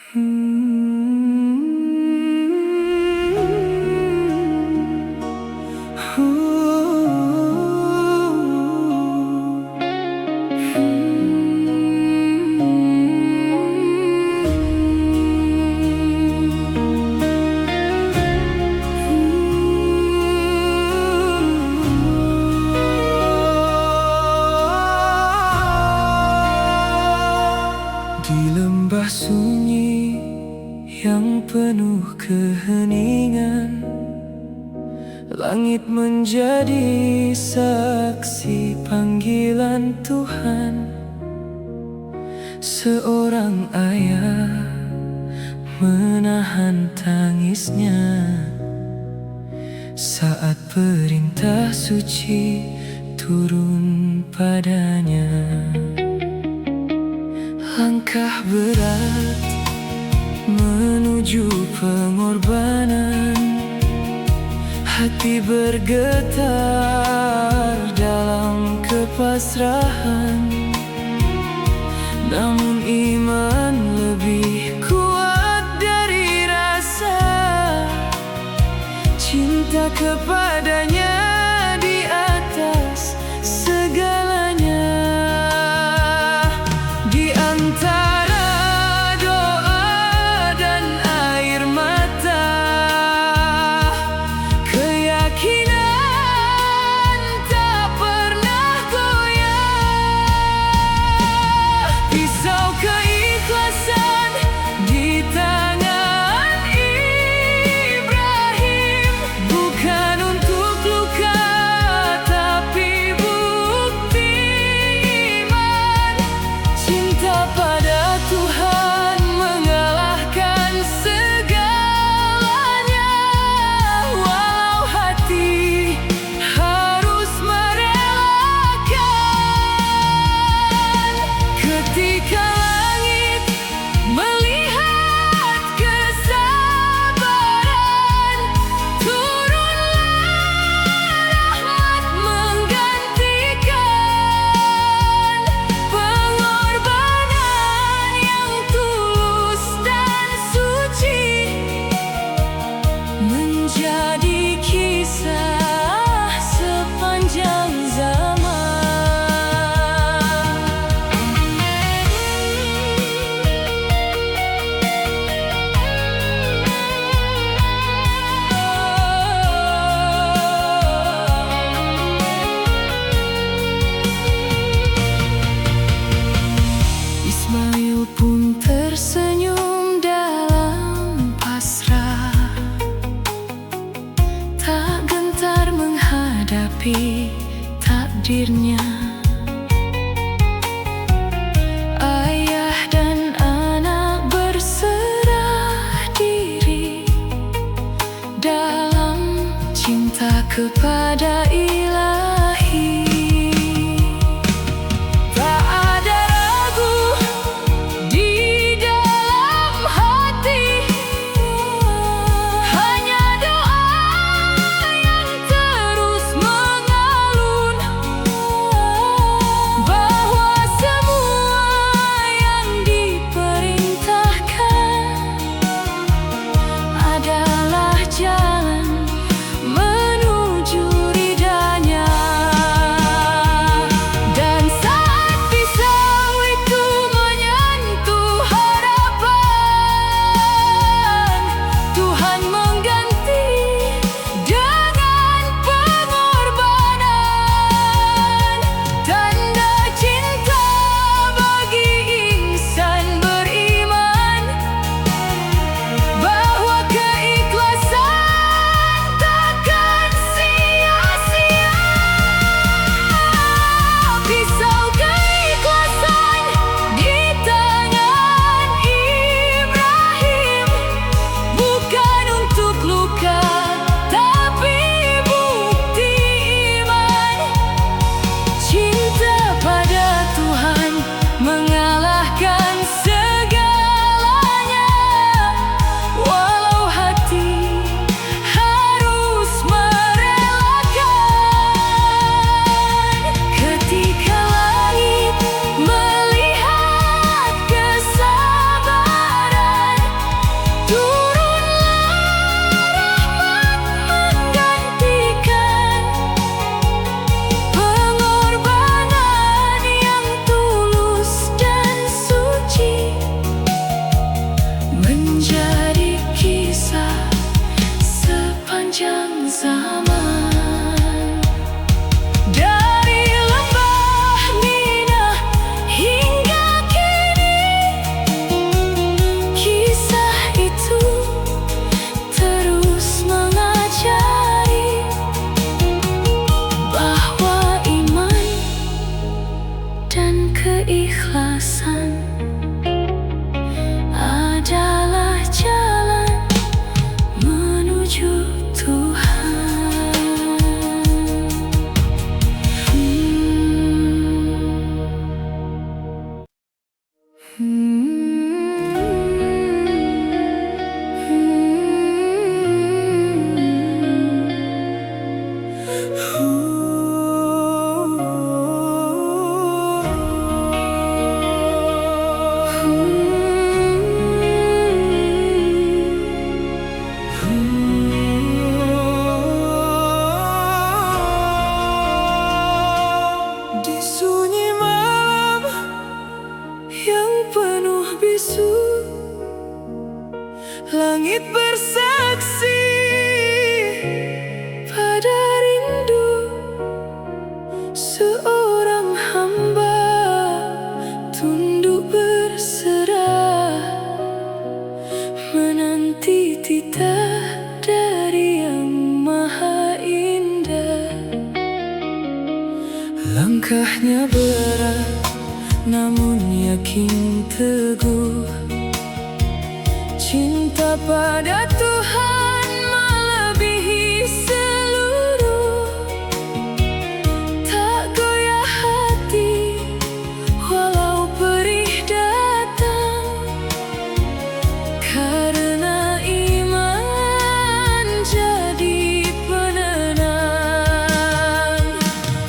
Di lembah sunyi yang penuh keheningan, langit menjadi saksi panggilan Tuhan. Seorang ayah menahan tangisnya saat perintah suci turun padanya. Langkah berat menuju pengorbanan, hati bergetar dalam kepasrahan. Namun iman lebih kuat dari rasa cinta kepadanya di atas segalanya. Di antara doa dan air mata, keyakinan tak pernah goyah. Pisau keikhlasan di tangan Ibrahim, bukan untuk luka tapi bukti iman. Cinta pada Tuhan mengalahkan segalanya. Walau hati harus merelakan, ketika langit melihat kesabaran, turunlah rahmat menggantikan pengorbanan yang tulus dan suci, menjadi kisah sepanjang zaman. Ismail pun tersenyum dalam pasrah, tak gentar menghadapi takdirnya. Ayah dan anak berserah diri dalam cinta kepada Ilahi. Tak ada ragu di dalam hati, hanya doa yang terus mengalun, bahwa semua yang diperintahkan adalah jalan menuju membisu, langit bersaksi pada rindu seorang hamba tunduk berserah, menanti titah dari Yang Maha Indah. Langkahnya berat namun yakin teguh, cinta pada Tuhan melebihi seluruh. Tak goyah hati walau perih datang, karena iman jadi penenang.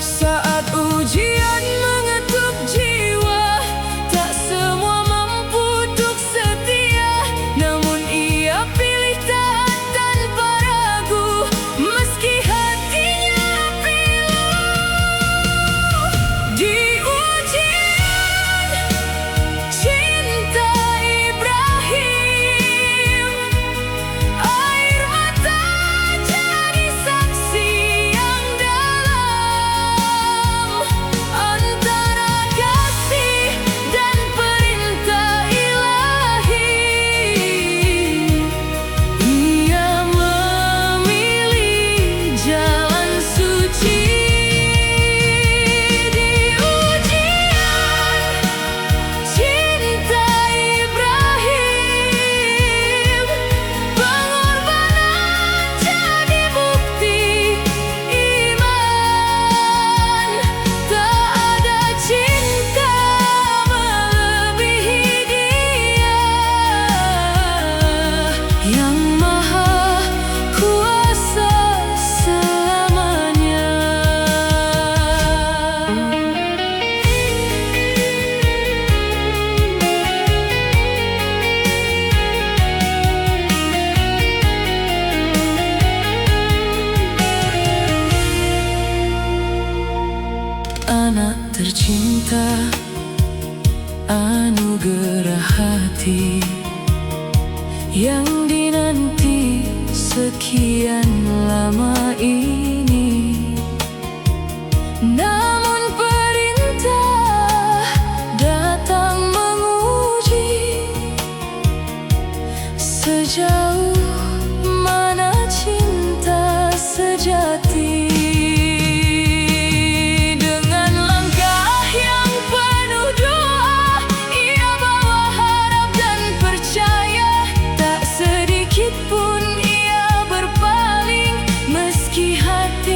Saat ujian mengetuk jiwa, tak semua mampu untuk setia, namun ia pilih taat tanpa ragu, meski hatinya pilu. Di ujian cinta Ibrahim, air mata jadi saksi yang dalam antara kasih dan perintah ilahi. Ia memilih jalan suci. Di ujian cinta Ibrahim, pengorbanan jadi bukti iman. Tak ada cinta melebihi Dia, Yang Maha Kuasa selamanya. Anak tercinta, anugerah hati yang dinanti sekian lama ini. Namun perintah datang menguji, sejauh mana cinta sejati. Dengan langkah yang penuh doa, ia bawa harap dan percaya. Tak sedikit pun ia berpaling, meski hati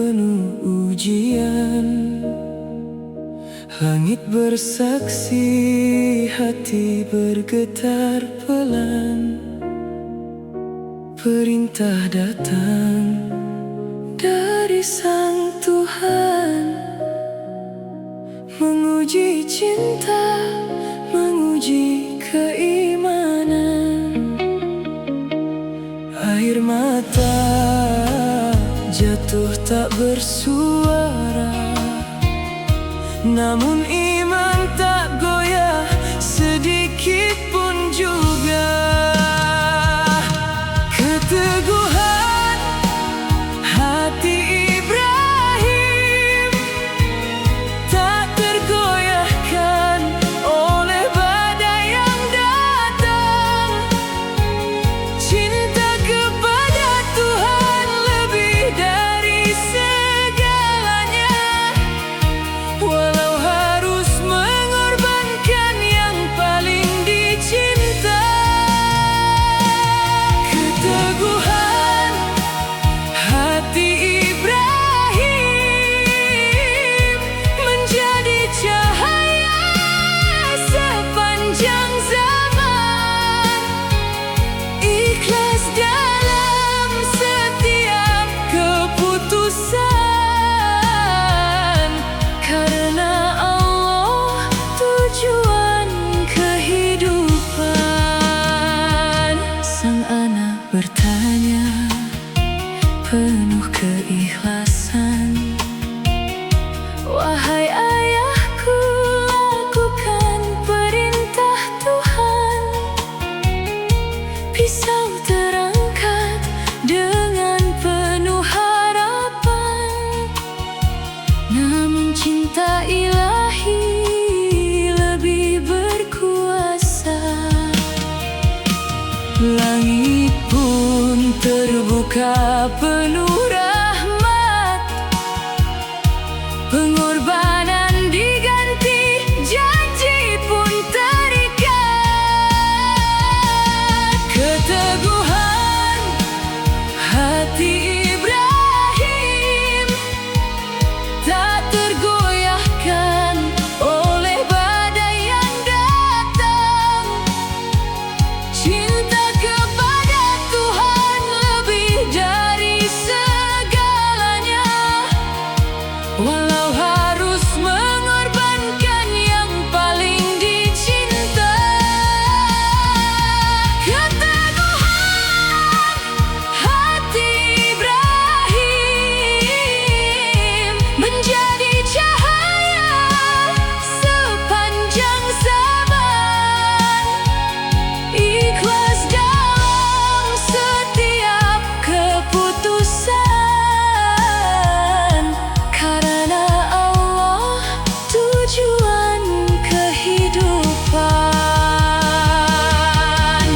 penuh ujian. Langit bersaksi, hati bergetar pelan. Perintah datang dari Sang Tuhan, menguji cinta, menguji keimanan. Air mata jatuh tak bersuara, namun iman tak goyah sedikit pun juga. Keteguhan hati Ibrahim tak tergoyahkan oleh badai yang datang. Cinta kepada Tuhan lebih dari segalanya, walau harus mengorbankan yang paling dicinta. Keteguhan hati Ibrahim menjadi cahaya sepanjang zaman. Ikhlas dalam setiap keputusan, karena Allah tujuan kehidupan. Sang anak bertanya, penuh keikhlasan, "Wahai ayahku, lakukan perintah Tuhan." Pisau terangkat dengan penuh harapan, namun cinta ilahi lebih berkuasa. Langit pun terbuka penuh rahmat, pengorbanan diganti, janji pun terikat. Keteguhan hati Ibrahim tak tergoyahkan oleh badai yang datang. Cinta kepada Tuhan lebih dari segalanya, walau harus mengorbankan yang paling dicinta. Keteguhan hati Ibrahim menjadi cahaya sepanjang zaman. Ikhlas dalam setiap keputusan, karena Allah tujuan kehidupan.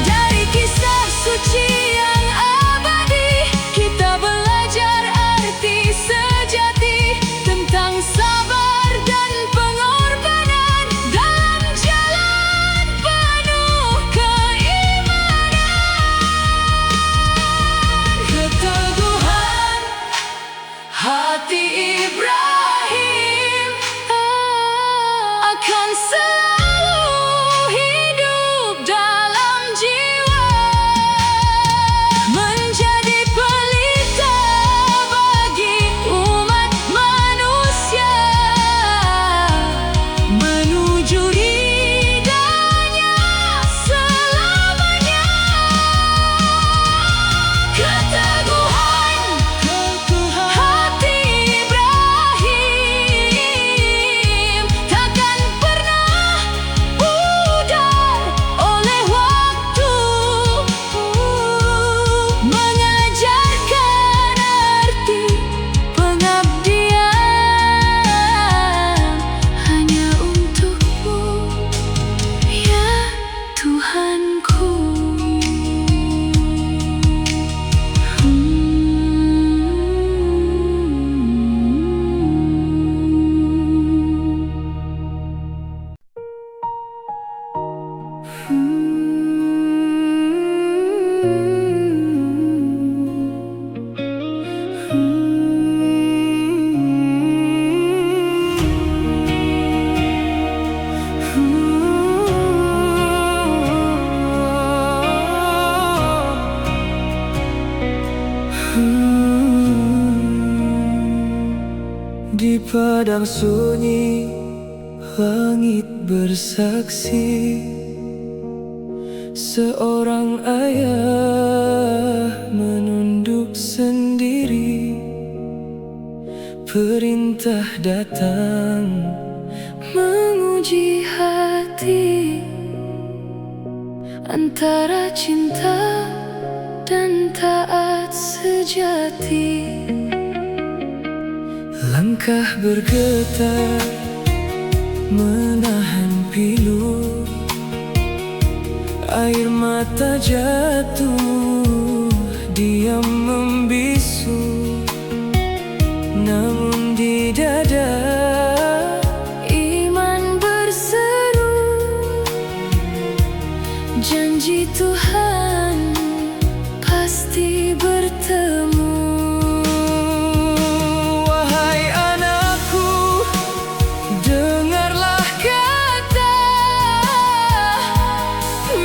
Dari kisah suci yang abadi, kita belajar arti sejati tentang sabar dan pengorbanan dalam jalan penuh keimanan. Keteguhan hati Ibrahim akan selalu hidup dalam jiwa, menjadi pelita bagi umat manusia menuju ridhanya selamanya. Keteguhan hati Ibrahim Di padang sunyi, langit bersaksi. Seorang ayah menunduk sendiri. Perintah datang menguji hati antara cinta dan taat sejati. Langkah bergetar menahan pilu. Air mata jatuh, diam membisu. Namun di dada iman berseru, janji Tuhan pasti bertemu. Wahai anakku, dengarlah kata,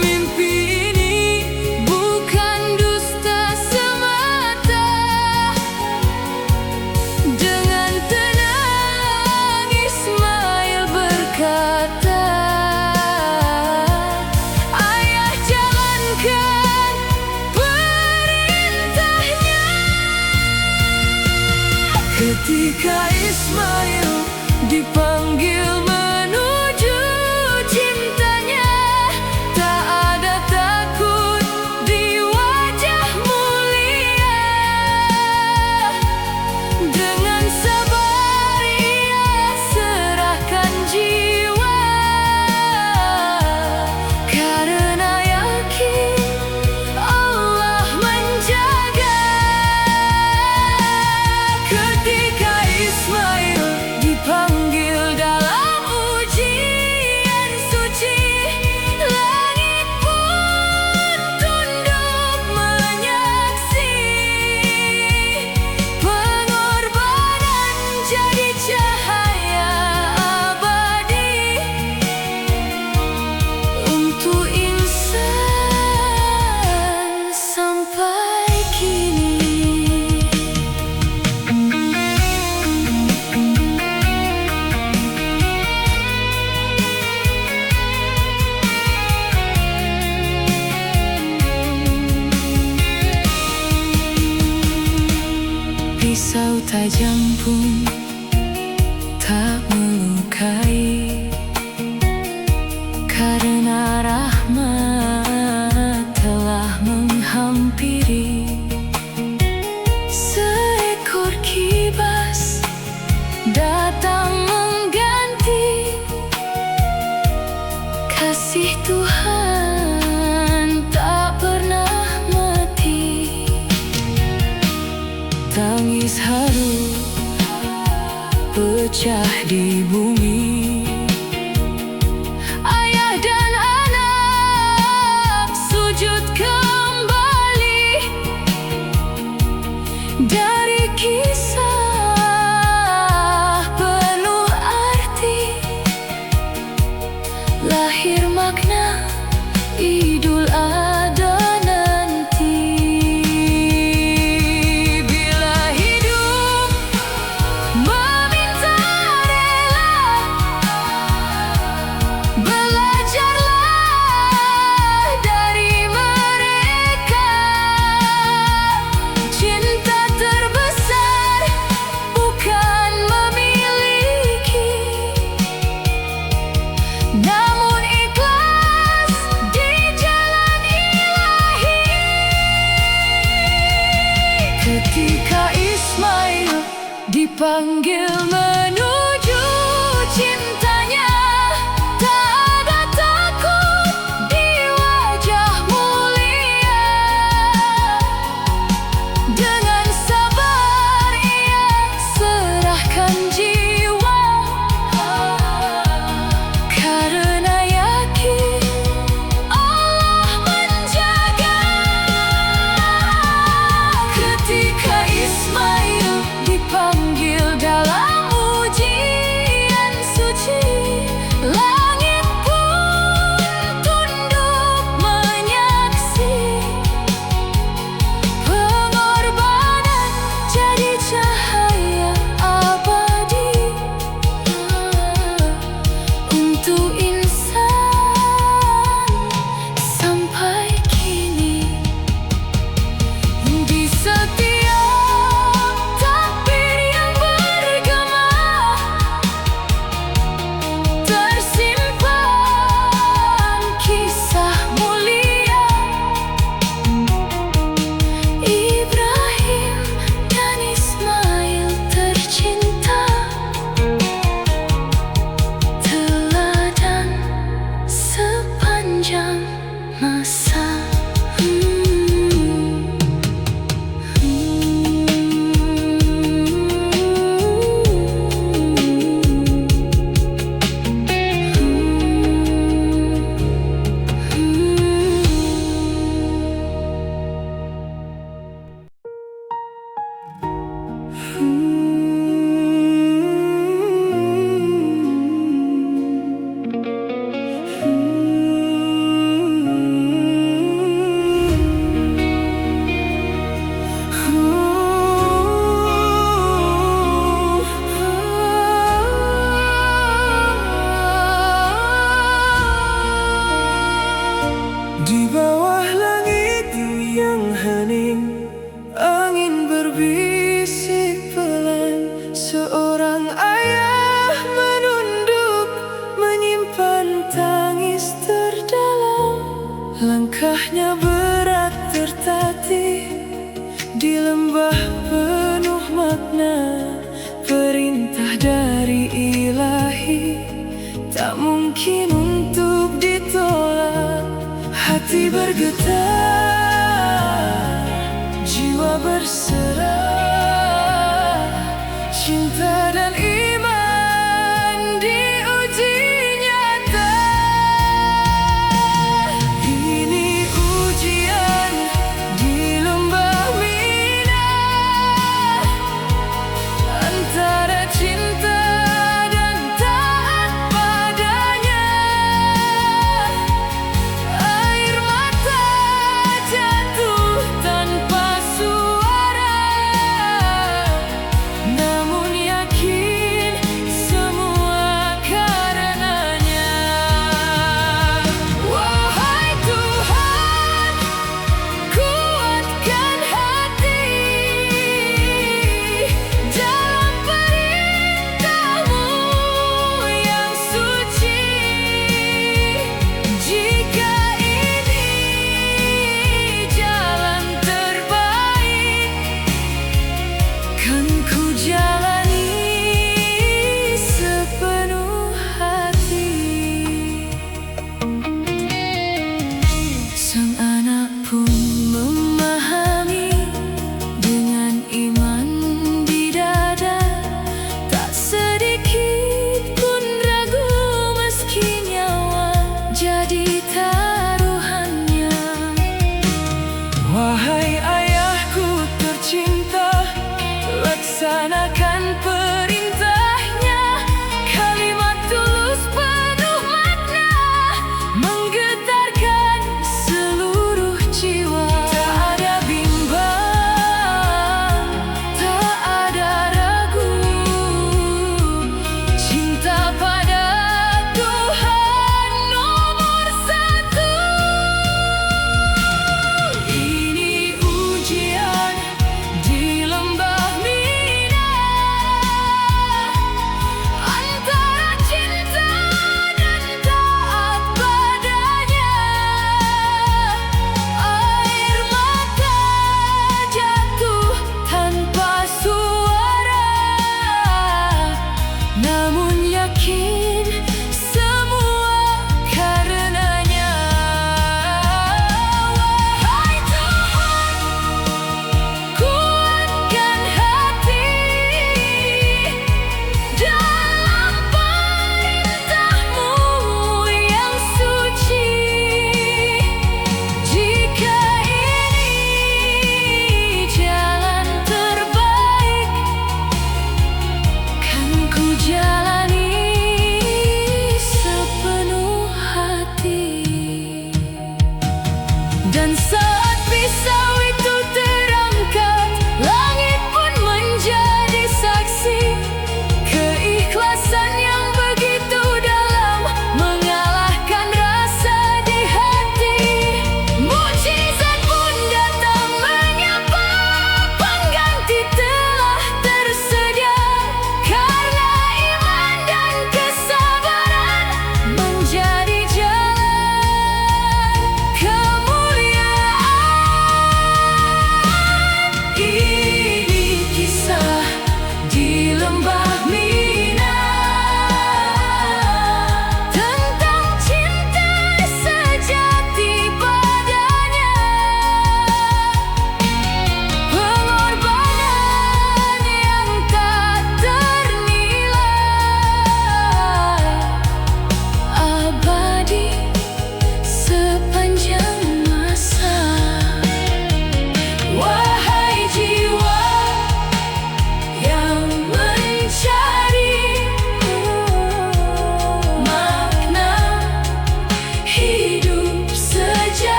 mimpi ini bukan dusta semata. Dengan tenang Ismail berkata, ayah jalankan perintahnya. Ketika Ismail dipanggil menuju cintanya, tak ada takut di wajah mulia. Dengan sabar ia serahkan jiwa, karena yakin Allah menjaga. Ketika Ismail dipanggil dalam ujian suci, langit pun tunduk menyaksi. Pengorbanan jadi cahaya abadi untuk insan sampai kini. Pisau tajam pun tak melukai, karena rahmat telah menghampiri. Seekor kibas datang mengganti kasih Tuhan tak pernah mati. Tangis haru pecah di bumi. Ayah dan anak sujud kembali. Dari kisah penuh arti, lahir makna Idul Adha nanti. Bila hidup meminta rela, belajarlah dari mereka. Cinta terbesar bukan memiliki, namun ikhlas di jalan ilahi. Ketika Ismail dipanggil menuju cintanya, tak ada takut di wajah mulia. Dengan sabar ia serahkan jiwa, karena yakin Allah menjaga. Ketika Ismail dipanggil dalam Seorang ayah menunduk, menyimpan tangis terdalam. Langkahnya berat tertatih di lembah penuh makna. Perintah dari Ilahi tak mungkin untuk ditolak. Hati bergetar, jiwa berserah, cinta dan iman diuji nyata. Ini ujian di lembah Mina, antara cinta dan taat padanya. Air mata jatuh tanpa suara, namun yakin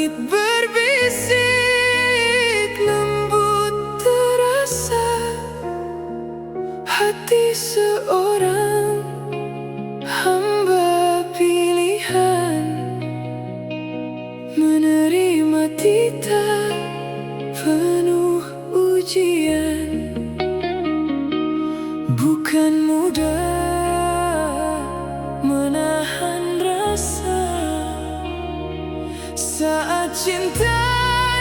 Langit berbisik lembut terasa, hati seorang hamba pilihan menerima titah penuh ujian. Bukan mudah menahan rasa saat cinta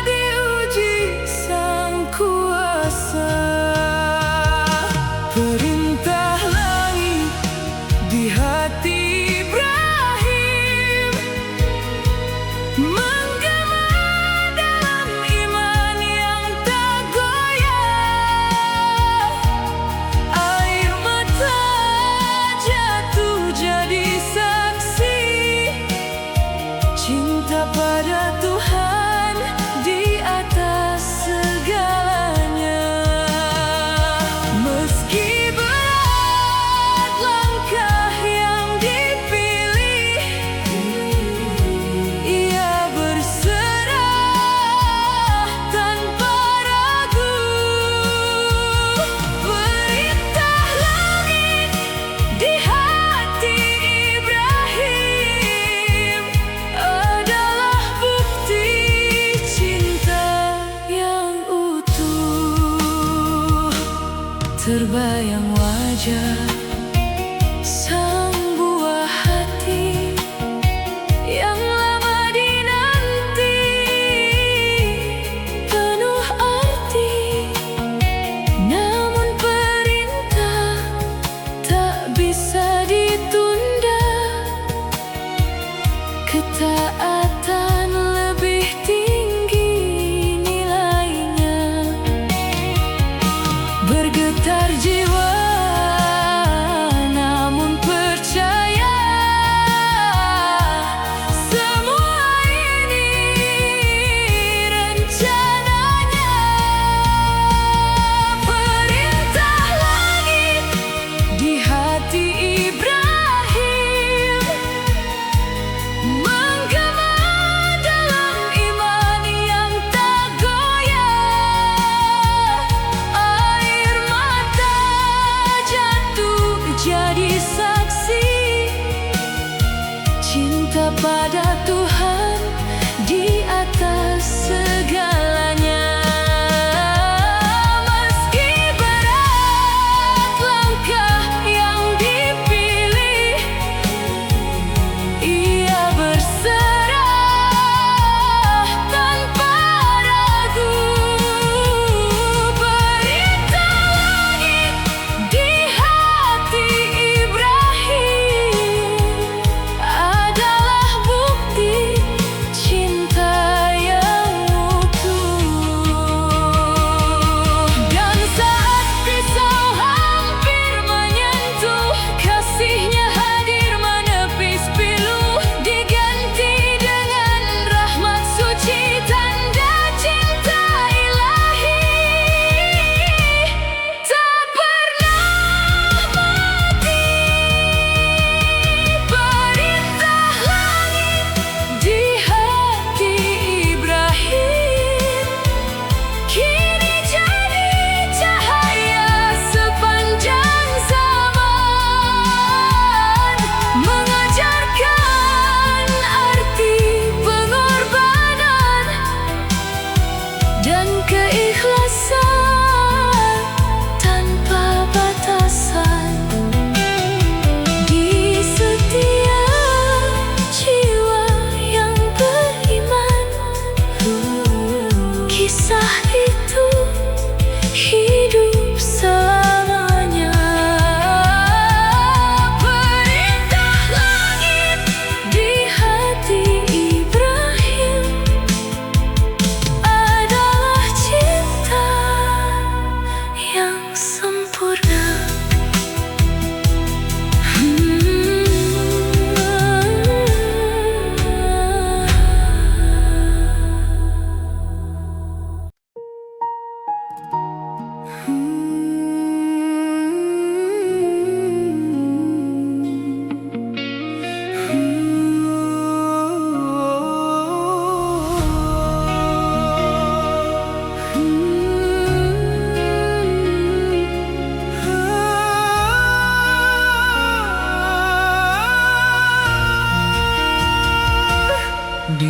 diuji sang kuasa. Perintah langit di hati Ibrahim menggema dalam iman yang tak goyah. Air mata jatuh jadi saksi cinta pada Tuhan di atas segalanya. Meski berat langkah yang dipilih, ia berserah tanpa ragu. Perintah langit di hati Ibrahim adalah bukti cinta yang utuh. Terbayang wajah sang buah hati yang lama dinanti, penuh arti. Namun perintah tak bisa ditunda, ketaatan lebih tinggi nilainya. Bergetar jiwa namun percaya, semua ini rencananya. Perintah langit di hati Ibrahim menggema dalam iman yang tak goyah. Air mata jatuh jadi saksi cinta pada Tuhan di atas segalanya. Meski berat langkah yang dipilih, ia berserah tanpa ragu. Perintah langit di hati Ibrahim adalah bukti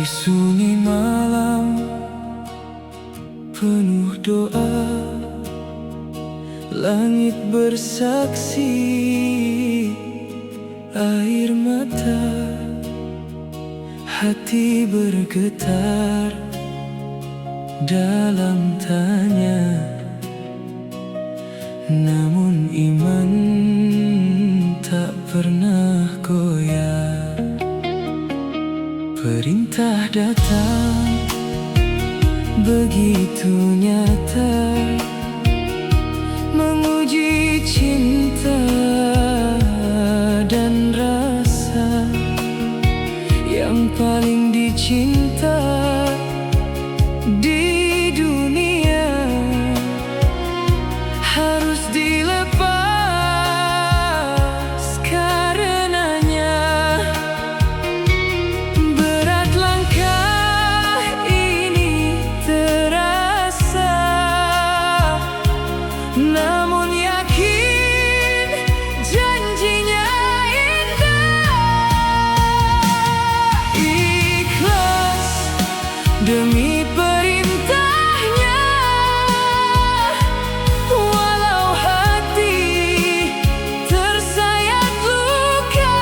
sunyi malam penuh doa, langit bersaksi, air mata, hati bergetar dalam tanya. Namun iman tak pernah goyah. Perintah datang begitu nyata, menguji cinta dan rasa yang paling dicinta di dunia harus dilepas karenanya. Berat langkah ini terasa, namun yakin janjinya indah. Ikhlas demi perintahnya, walau hati tersayat luka.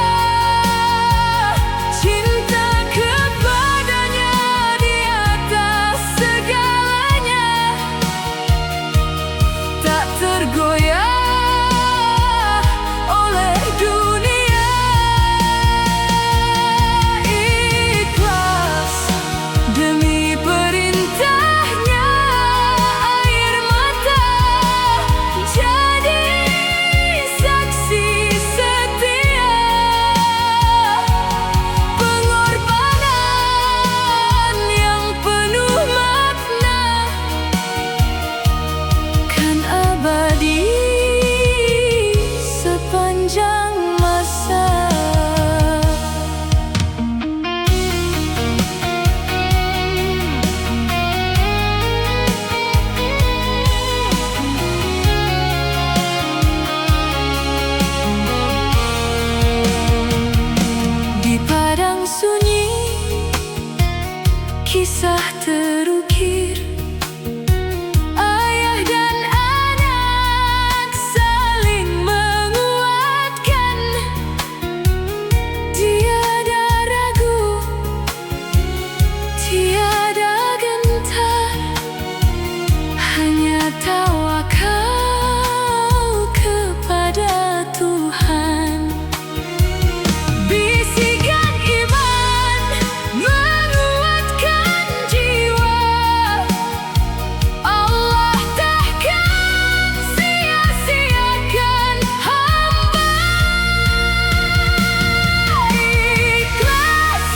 Cinta kepadanya di atas segalanya, tak tergoyah oleh dunia. Ikhlas demi perintahnya, air mata jadi saksi setia. Pengorbanan yang penuh makna kan abadi sepanjang masa. Di padang sunyi kisah terukir, ayah dan anak saling menguatkan. Tiada ragu, tiada gentar, hanya tawakal kepada Tuhan. Bisikan iman menguatkan jiwa, Allah takkan sia-siakan hamba. Ikhlas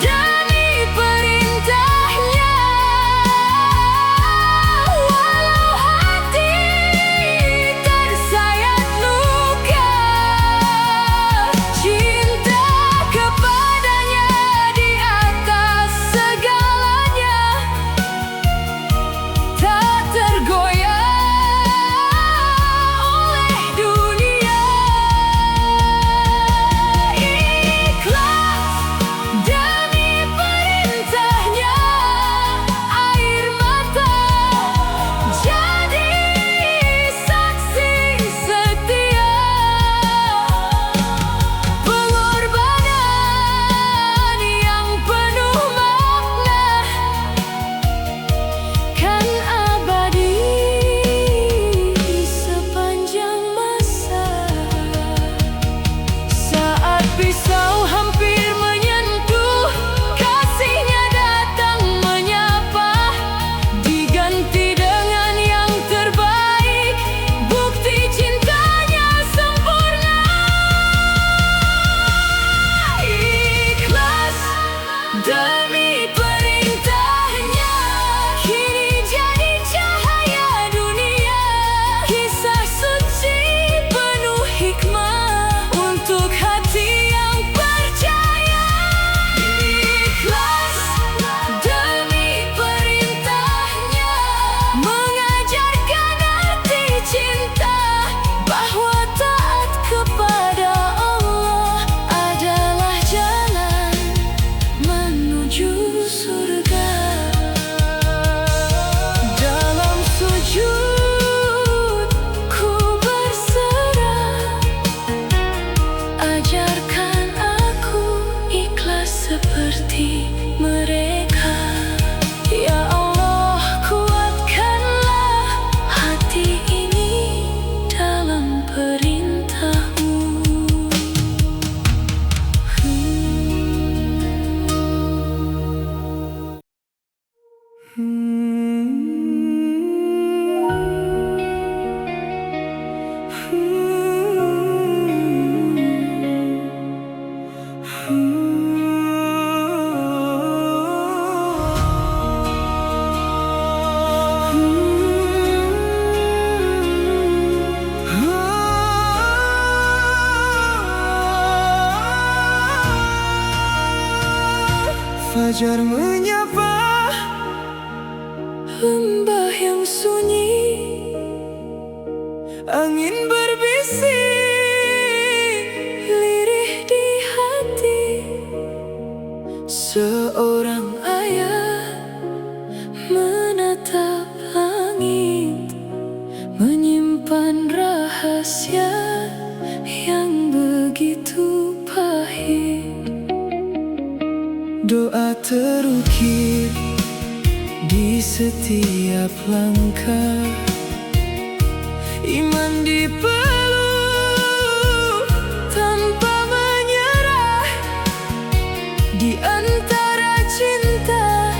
demi perintahnya, walau hati tersayat luka. Cinta kepadanya di atas segalanya, tak tergoyah oleh dunia. Ikhlas demi perintahnya, air mata jadi saksi setia. Pengorbanan yang penuh makna kan abadi sepanjang masa. Saat pisau hampir menyentuh, kasihnya datang menyapa, diganti dengan yang terbaik, bukti cintanya sempurna. Ikhlas demi perintahnya, kini jadi cahaya dunia. Kisah suci penuh hikmah untuk hati yang percaya. Ikhlas demi perintahnya, mengajarkan arti cinta, bahwa taat kepada Allah adalah jalan menuju Fajar menyapa lembah yang sunyi, angin berbisik lirih di hati. Seorang ayah menatap langit, menyimpan rahasia yang begitu pahit. Doa terukir di setiap langkah, iman dipeluk tanpa menyerah. Di antara cinta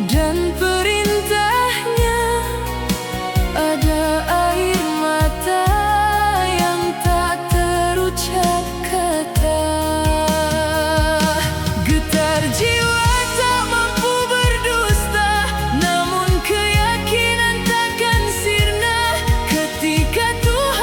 dan perintahnya ada air mata yang tak terucap kata. Getar jiwa tak mampu berdusta, namun keyakinan takkan sirna ketika Tuhan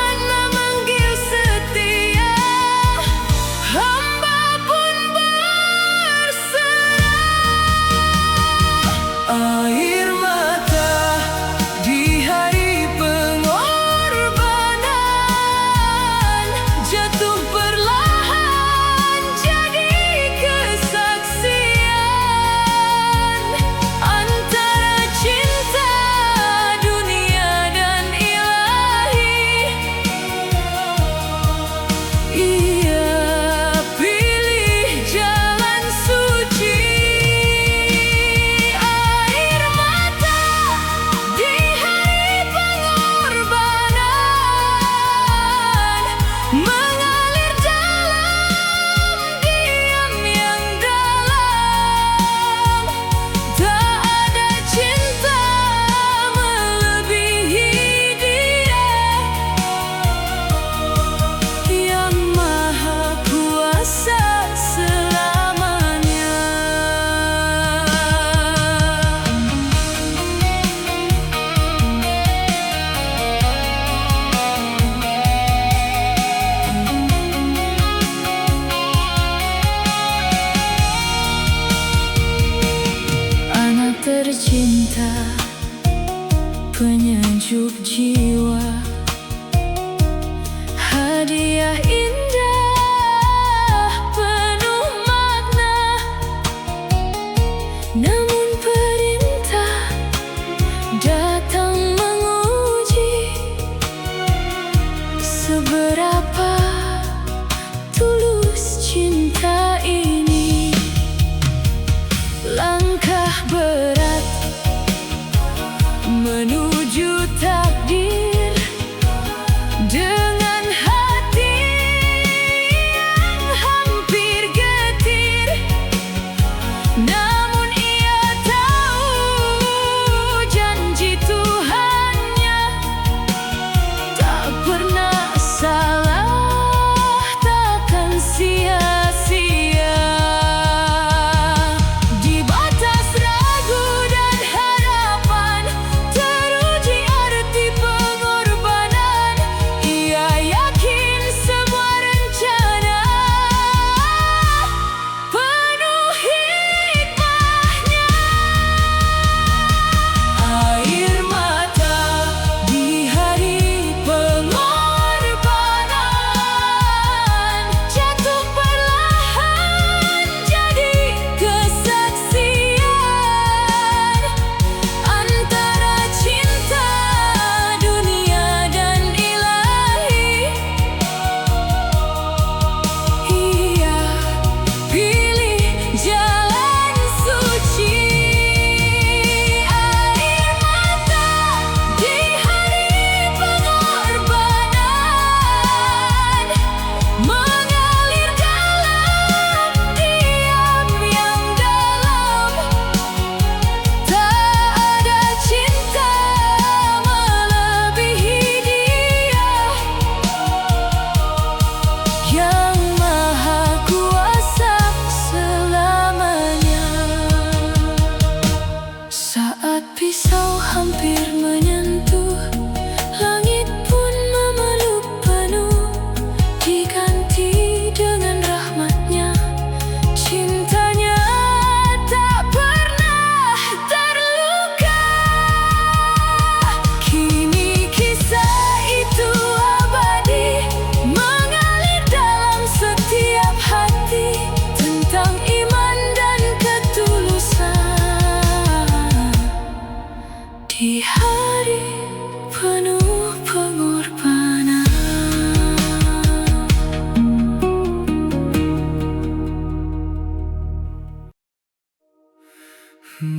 Langit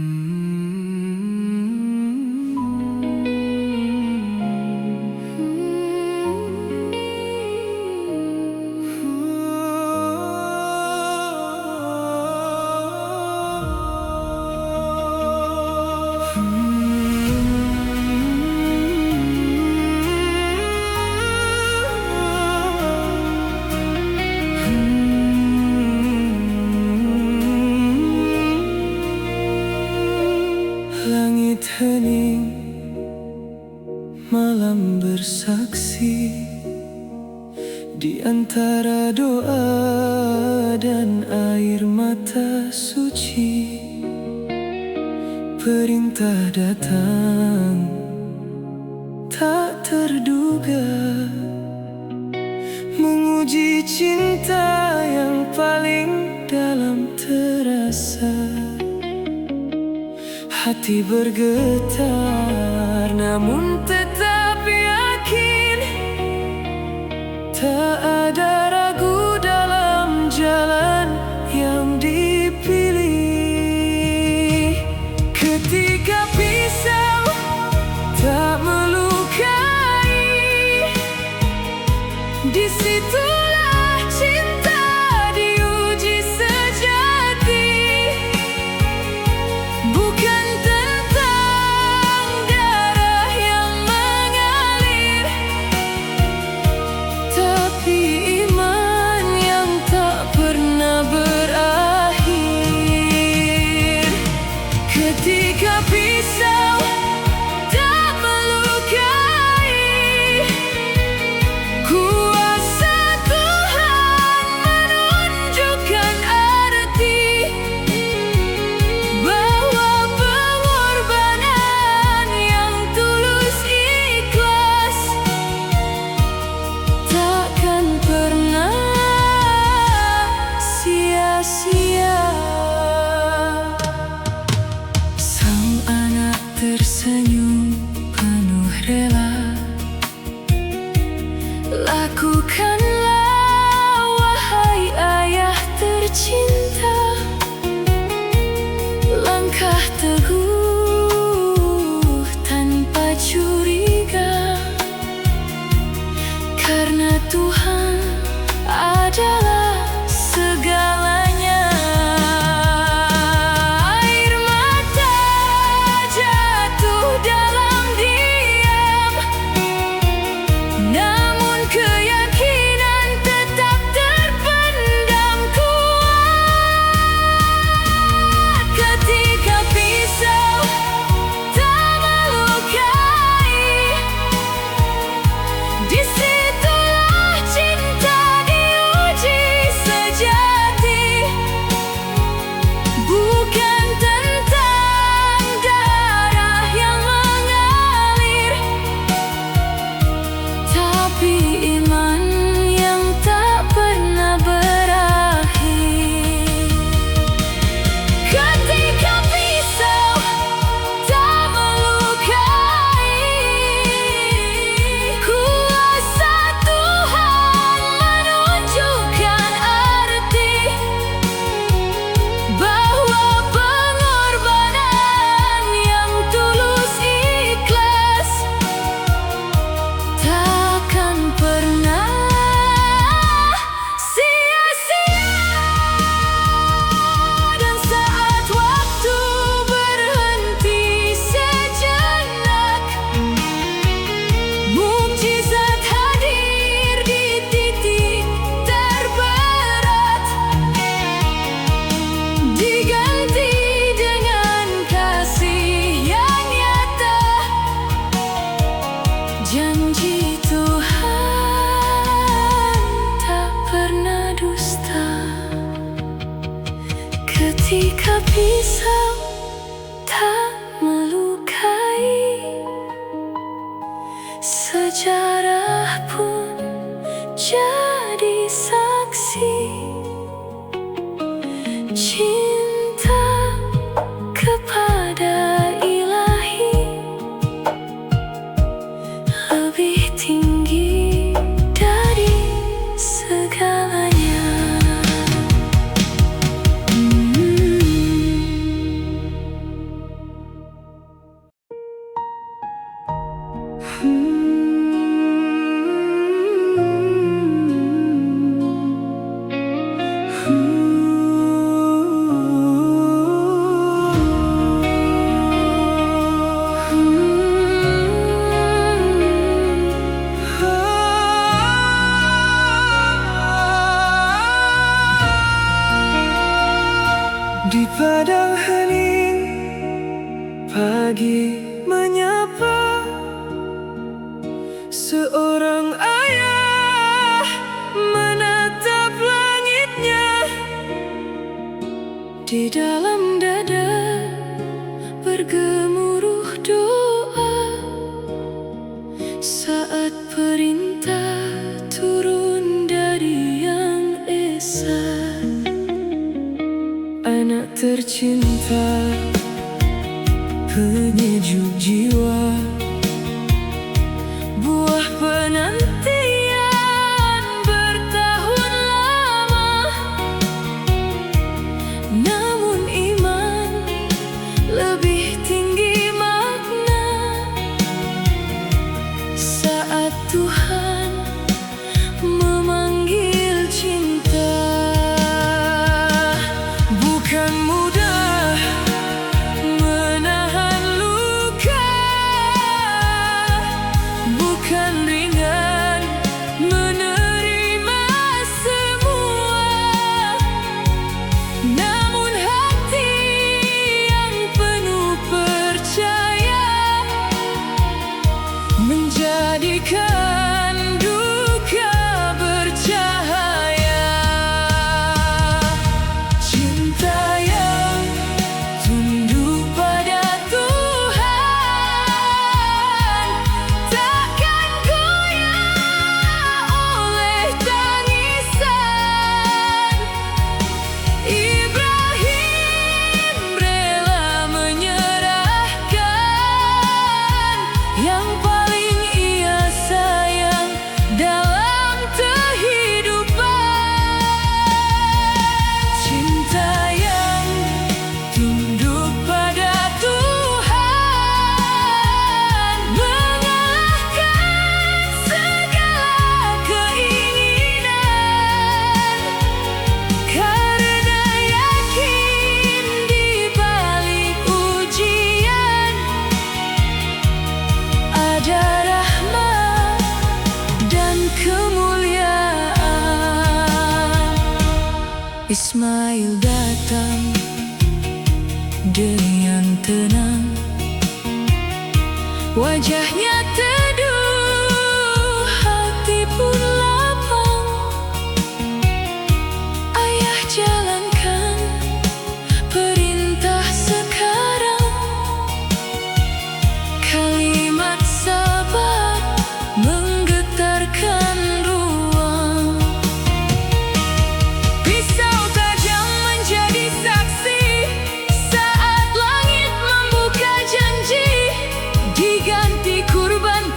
hening, malam bersaksi di antara doa dan air mata suci. Perintah datang tak terduga, menguji cinta yang paling dalam terasa. Hati bergetar namun tetap yakin, tak ada ragu dalam jalan yang dipilih. Ketika pisau tak melukai, disitulah cinta diuji sejati. Bukan tentang darah yang mengalir, tapi iman yang tak pernah berakhir. Ketika pisau tak melukai, kuasa Tuhan menunjukkan arti bahwa pengorbanan yang tulus ikhlas takkan pernah sia-sia. Sang anak tersenyum penuh rela, lakukanlah wahai ayah tercinta. Langkah teguh tanpa curiga, karena Tuhan adalah segalanya. Air mata jatuh dalam diam, namun keyakinan tetap terpendam kuat. Ketika pisau tak melukai, disitulah cinta diuji sejati. Bukan tentang darah yang mengalir, tapi iman yang tak pernah berakhir. Ketika pisau tak melukai, kuasa Tuhan menunjukkan arti bahwa pengorbanan yang tulus ikhlas takkan pernah sia-sia. Dan saat waktu berhenti sejenak, mukjizat hadir di titik terberat, diganti dengan kasih yang nyata. Janji Tuhan tak pernah dusta. Ketika pisau tak melukai, sejarah pun jadi saksi. Cinta kepada Ilahi lebih tinggi dari segalanya. Di padang hening, pagi menyapa. Seorang ayah menatap langitnya. Di dalam dada bergemuruh doa saat perintah turun dari Yang Esa. Anak tercinta, penyejuk jiwa, Buah penantian bertahun lama. Namun iman lebih tinggi makna. Saat Tuhan memanggil cinta, bukan mudah menahan luka, bukan ringan menerima semua. namun hati yang penuh percaya menjadikan duka bercahaya. cinta yang tunduk pada Tuhan takkan goyah oleh tangisan. Ibrahim rela menyerahkan yang paling ia sayang dalam kehidupan. Cinta yang tunduk pada Tuhan mengalahkan segala keinginan, karena yakin di balik ujian ada rahmat dan kemuliaan. Ismail datang dengan tenang, Wajahnya teduh, hati pun lapang. Ayah jalankan perintah sekarang. Kalimat sabar menggetarkan ruang. Pisau tajam menjadi saksi saat langit membuka janji. Diganti kurban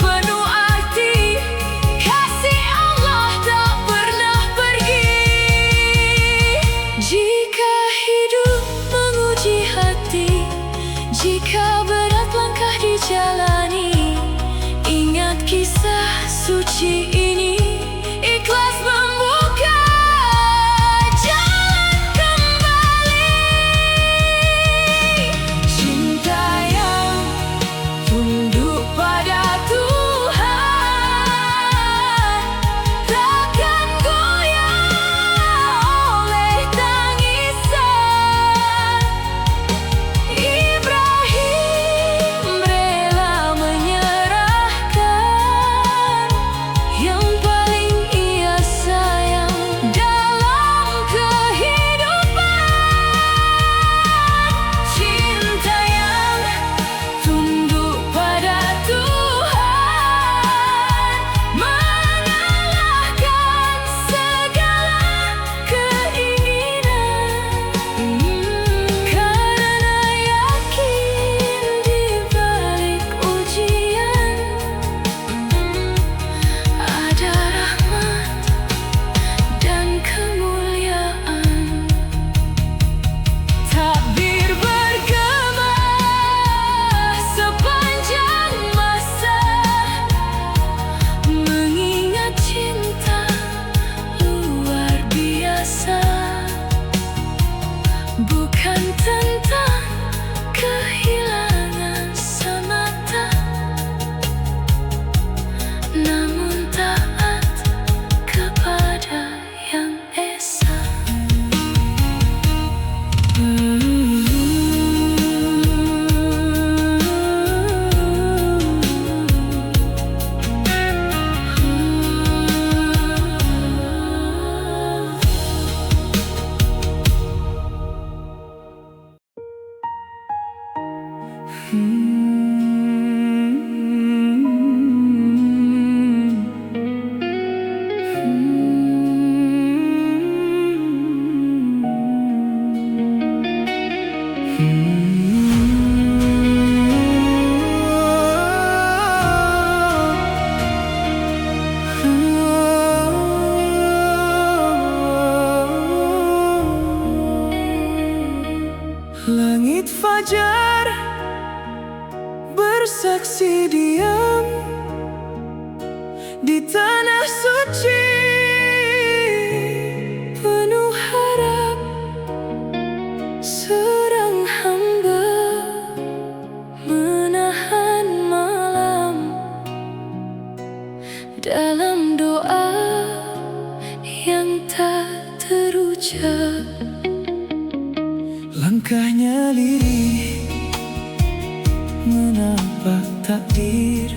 Langit fajar bersaksi diam di tanah suci, Penuh harap serang hamba menahan malam dalam doa yang tak terucap. langkahnya lirih menapah takdir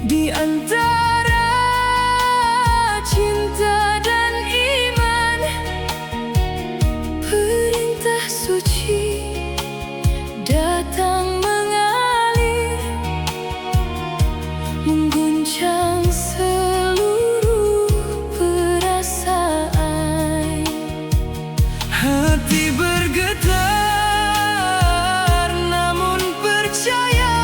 Di antara cinta dan iman, perintah suci datang mengalir, mengguncang seluruh perasaan. hati bergetar namun percaya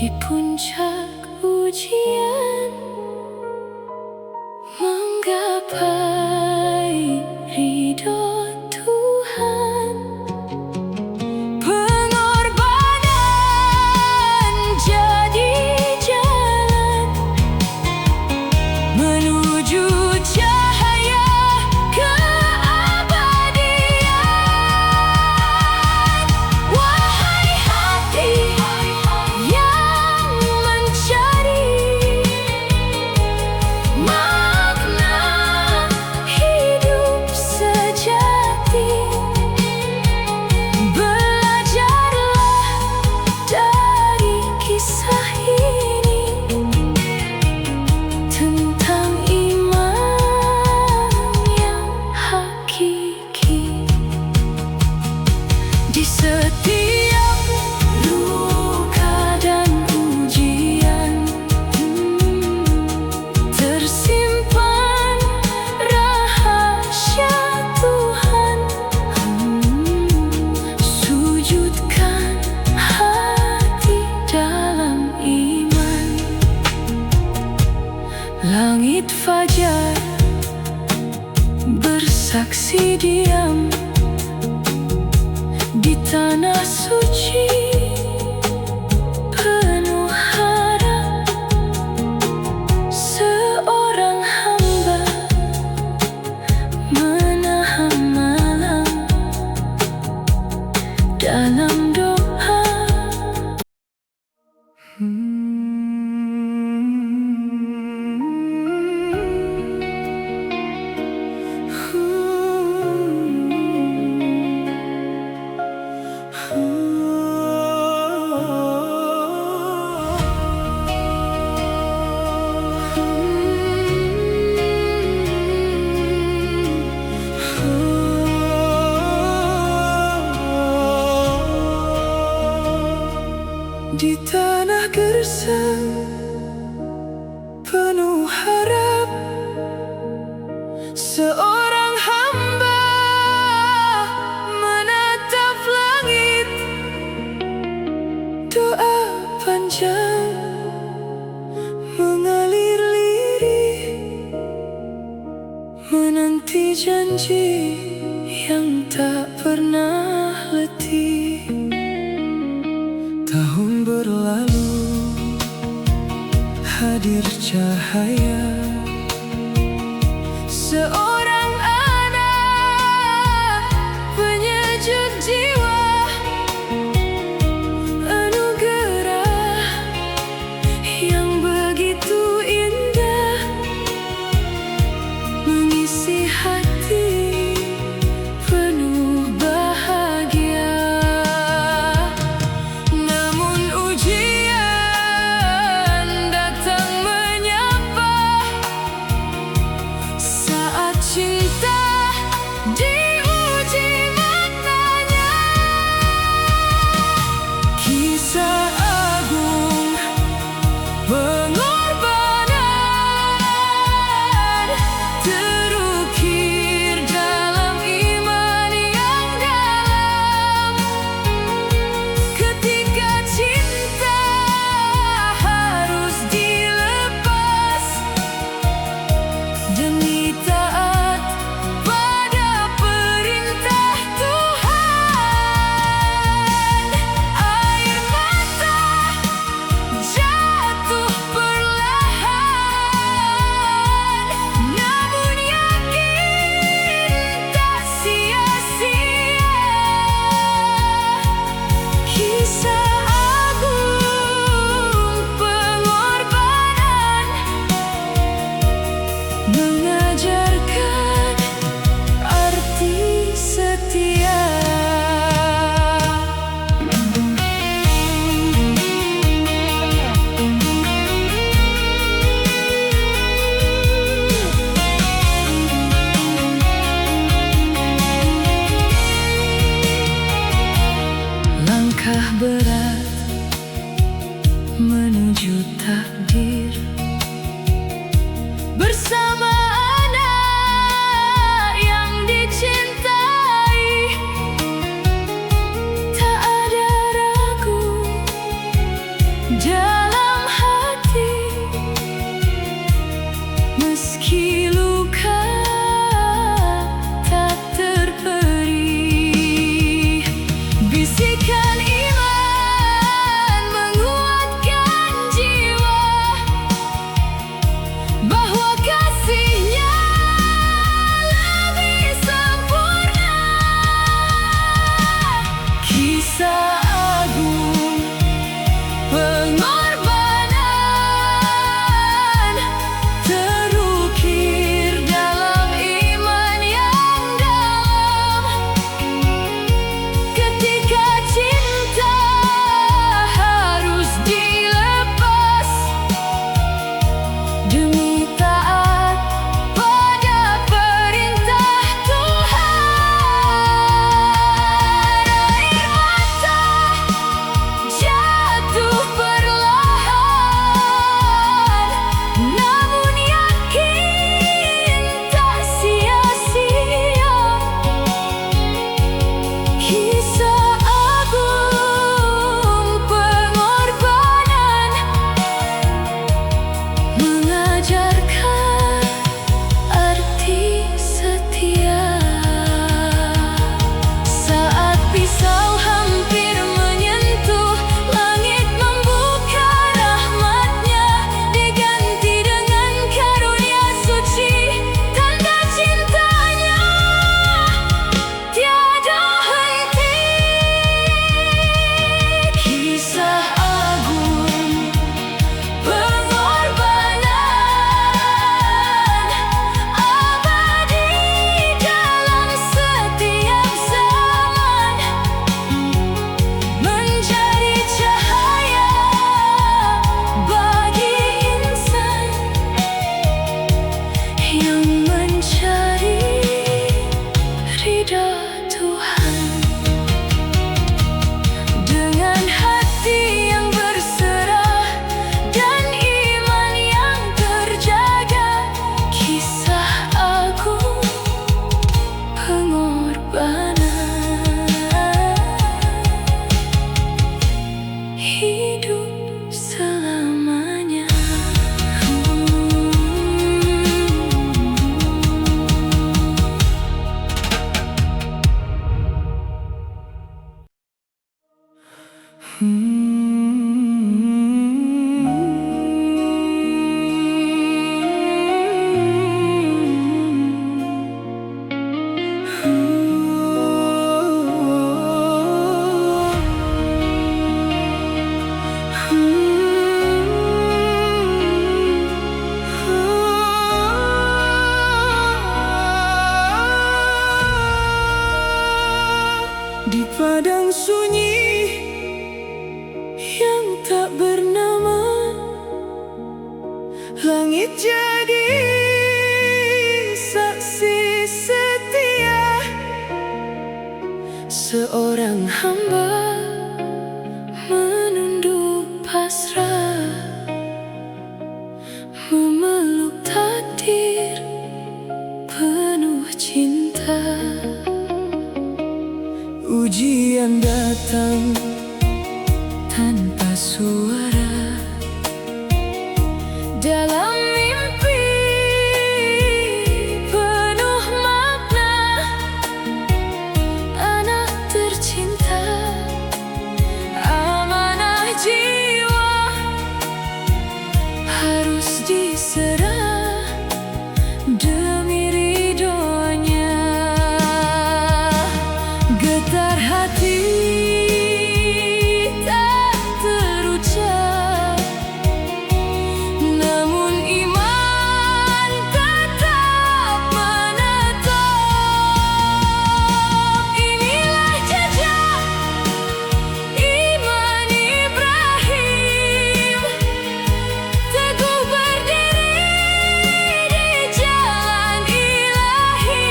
di puncak ujian, menggapai ridho Tuhan. Pengorbanan jadi jalan menuju cahaya keabadian. Wahai hati yang mencari makna hidup sejati, belajarlah dari kisah ini Tentang iman yang hakiki. di setiap Luka dan ujian, tersimpan rahasia Tuhan. Sujudkan hati dalam iman. Langit fajar bersaksi diam di tanah suci, penuh harap. Seorang hamba menahan malam dalam doa. Di tanah gersang penuh harap, seorang hamba menatap langit. Doa panjang mengalir lirih, menanti janji yang tak pernah letih. Tahun berlalu, hadir cahaya. Seorang anak penyejuk jiwa, anugerah yang begitu indah, mengisi hati penuh bahagia. namun ujian datang menyapa saat cinta diuji maknanya. Kisah agung pengorbanan terukir dalam iman yang dalam. Ketika cinta harus dilepas demi taat pada perintah Tuhan, air mata jatuh perlahan, namun yakin tak sia-sia. Kisah agung pengorbanan mengajarkan arti setia. Langkah berat menuju takdir, Bersama anak yang dicintai, tak ada ragu. jadi saksi setia, seorang hamba menunduk pasrah, memeluk takdir penuh cinta. Ujian datang tanpa suara, dalam mimpi penuh makna. Anak tercinta, amanah jiwa, harus diserah demi ridhonya. Getar hati tak terucap, namun iman tetap menetap. Inilah jejak iman Ibrahim, teguh berdiri di jalan ilahi.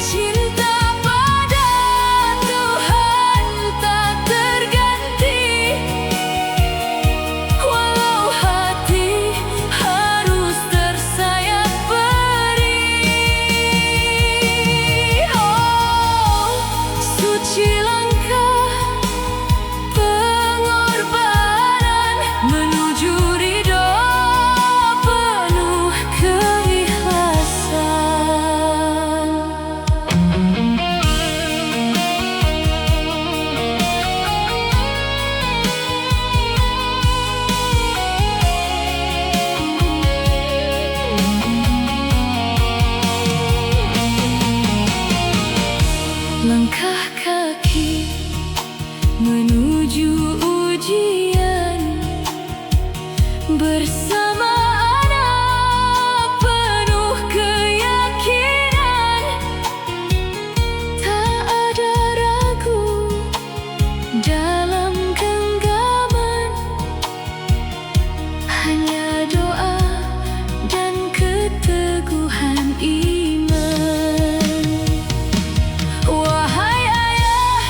Cinta pada Tuhan tak terganti, walau hati harus tersayat perih. Oh, suci langkah pengorbanan menuju ridho penuh keikhlasan. Langkah kaki menuju ujian, bersama anak penuh keyakinan. Tak ada ragu dalam genggaman, hanya doa dan keteguhan iman. Wahai ayah,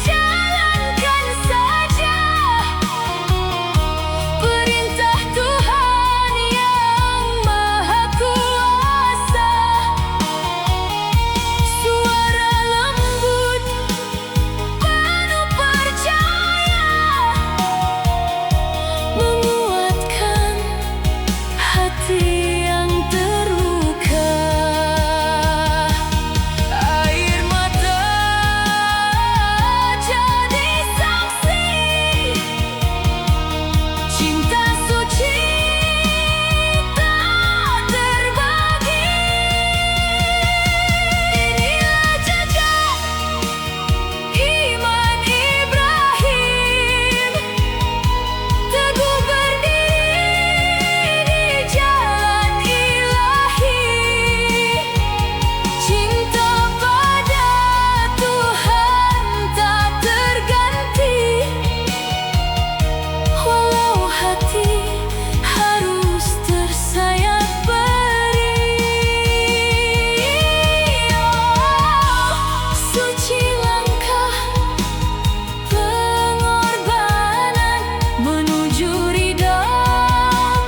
jalankan saja perintah Tuhan yang Maha Kuasa. Suara lembut penuh percaya menguatkan hati yang terluka. Air mata jadi saksi, cinta suci tak terbagi. Inilah jejak iman Ibrahim, teguh berdiri di jalan ilahi. Cinta pada Tuhan tak terganti, walau hati harus tersayat perih. Oh, suci langkah pengorbanan menuju ridho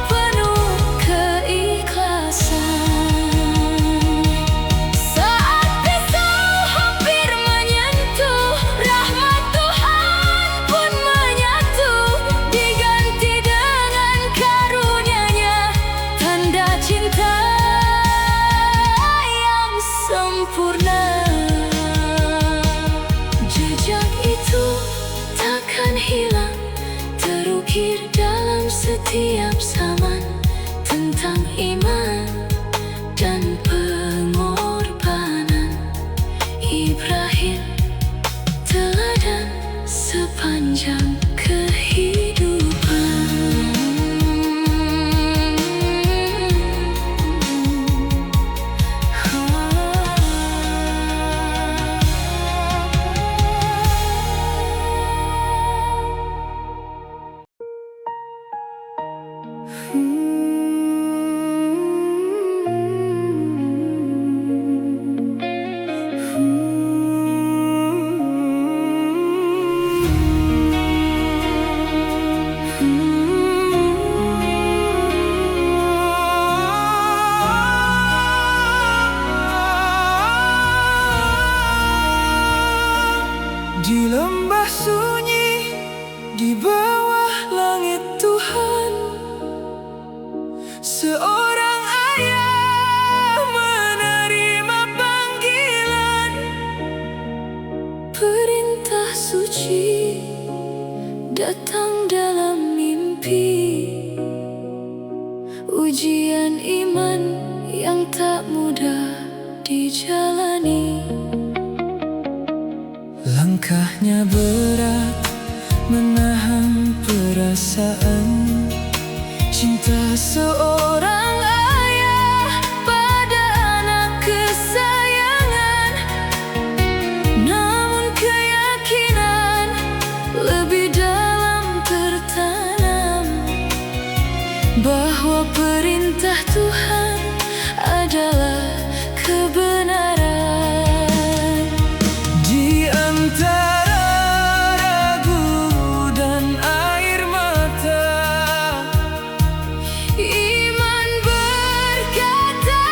penuh keikhlasan. Saat pisau hampir menyentuh, rahmat Tuhan pun menyatu, diganti dengan karunia-Nya, tanda cinta yang sempurna. Jejak itu takkan hilang, terukir dalam setiap zaman, tentang iman dan pengorbanan. Ibrahim teladan sepanjang kehidupan. Di lembah sunyi, di bawah langit Tuhan, seorang ayah menerima panggilan. Perintah suci datang dalam mimpi, ujian iman yang tak mudah dijalani. Langkahnya berat, menahan perasaan cinta seorang Ayah pada anak kesayangan, namun keyakinan lebih dalam tertanam bahwa perintah Tuhan adalah kebenaran. di antara ragu dan air mata. Iman berkata,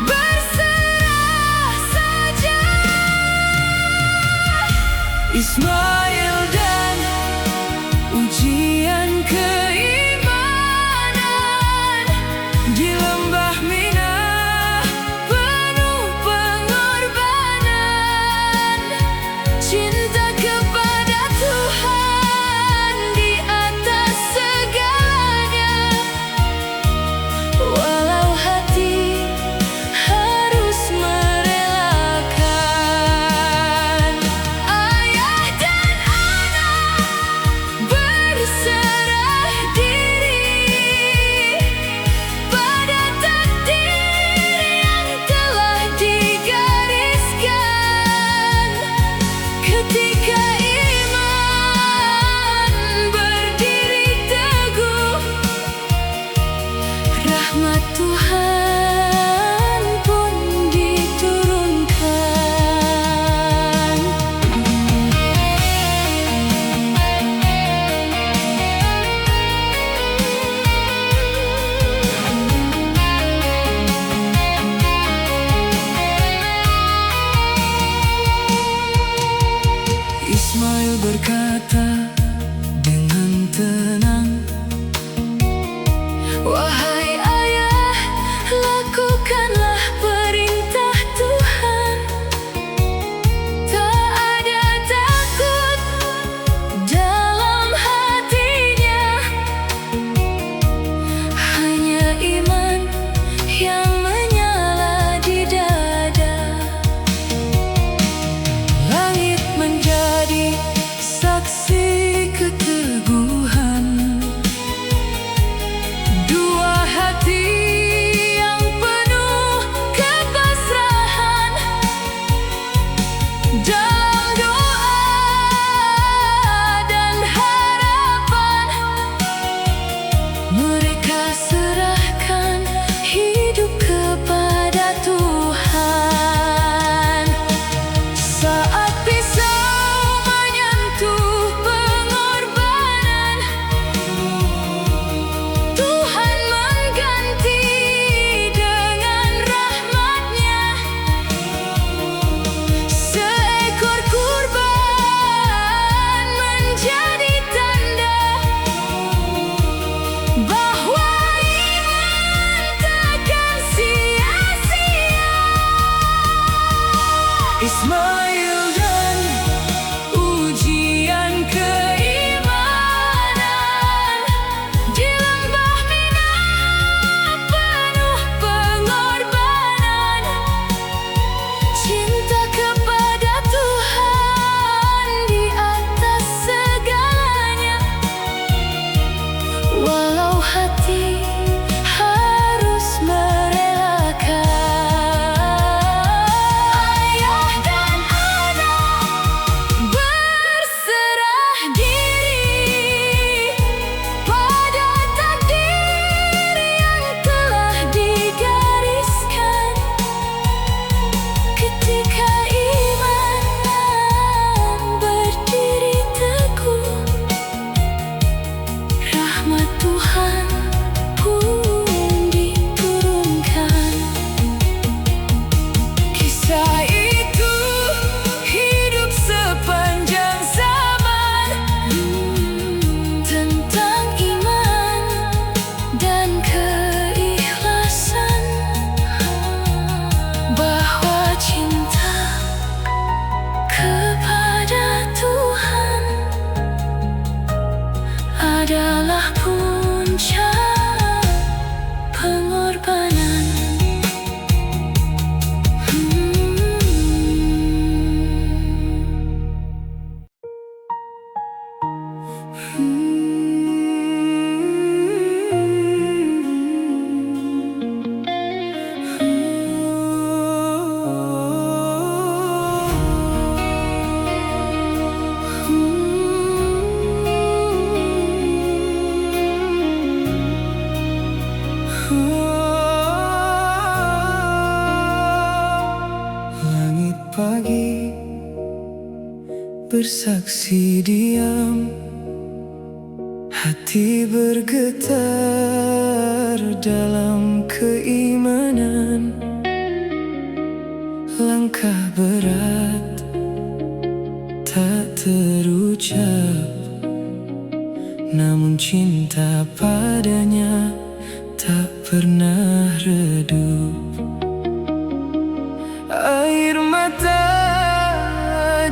berserah saja. Ismail dan ujian keimanan di lembah Mina, Penuh pengorbanan, cinta kepada Tuhan di atas segalanya. Walau hati harus merelakan, ayah dan anak berserah diri pada takdir yang telah digariskan. Ketika iman berdiri teguh, rahmat Tuhan pun diturunkan. Ismail berkata dengan tenang, Wahai ayah, lakukanlah perintah Tuhan. Tak ada takut dalam hatinya, hanya iman yang menyala di dada. langit menjadi saksi keteguhan adalah puncak pengorbanan. Langit pagi bersaksi diam, hati bergetar dalam keimanan. Langkah berat tak terucap, namun cinta padanya tak pernah redup. Air mata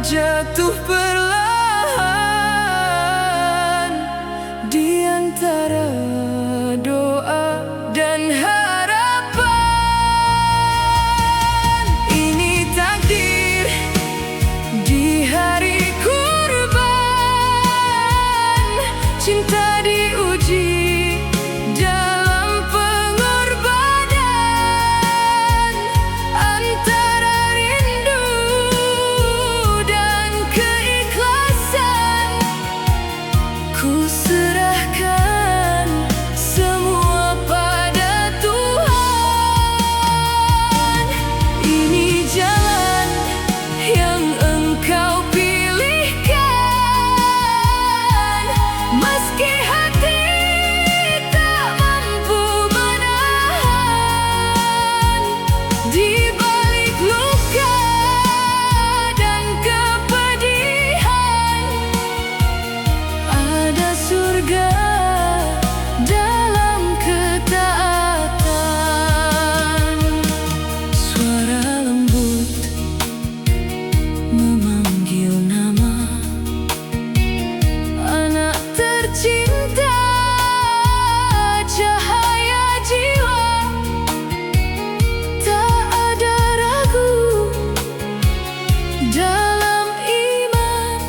jatuh perlahan di antara doa dan harapan. Ini takdir di hari kurban, cinta diuji dalam pengorbanan. Antara rindu dan keikhlasan, ku serahkan semua pada Tuhan. Ini jalan yang Engkau pilihkan, meski hati tak mampu menahan. Di balik luka dan kepedihan, ada surga dalam ketaatan. Suara lembut memanggil nama anak tercinta, cahaya jiwa. Tak ada ragu dalam iman,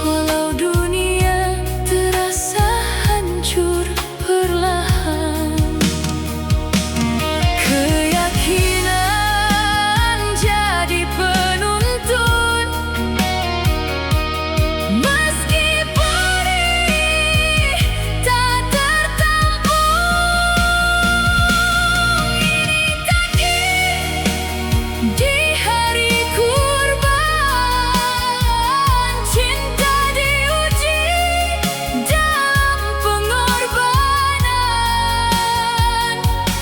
walau dunia terasa hancur perlahan. Keyakinan jadi penuntun, meski perih tak tertampung. Ini takdir di hari kurban, cinta diuji dalam pengorbanan.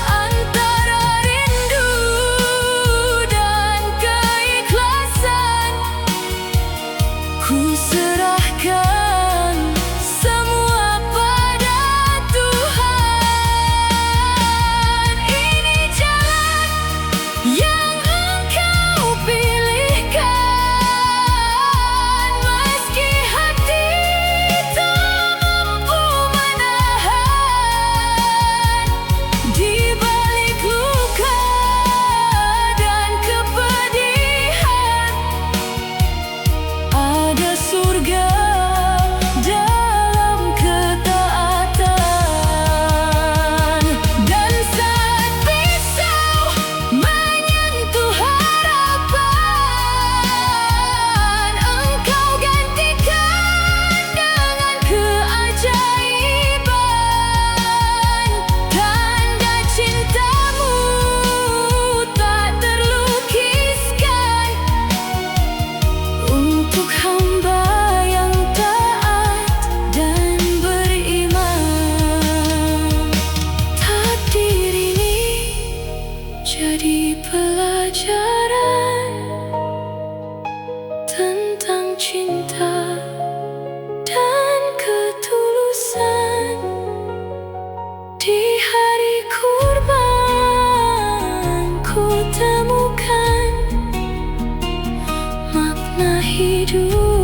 Antara rindu dan keikhlasan, ku serahkan semua pada Tuhan. Ini jalan yang Engkau pilihkan, meski hati tak mampu menahan. Di balik luka dan kepedihan, ada surga dalam ketaatan. Dan saat pisau menyentuh harapan, Engkau gantikan dengan keajaiban. Tanda cintamu tak terlukiskan untuk hamba yang taat dan beriman. Takdir ini jadi pelajaran tentang cinta dan ketulusan. Di hari kurban, ku temukan makna hidup.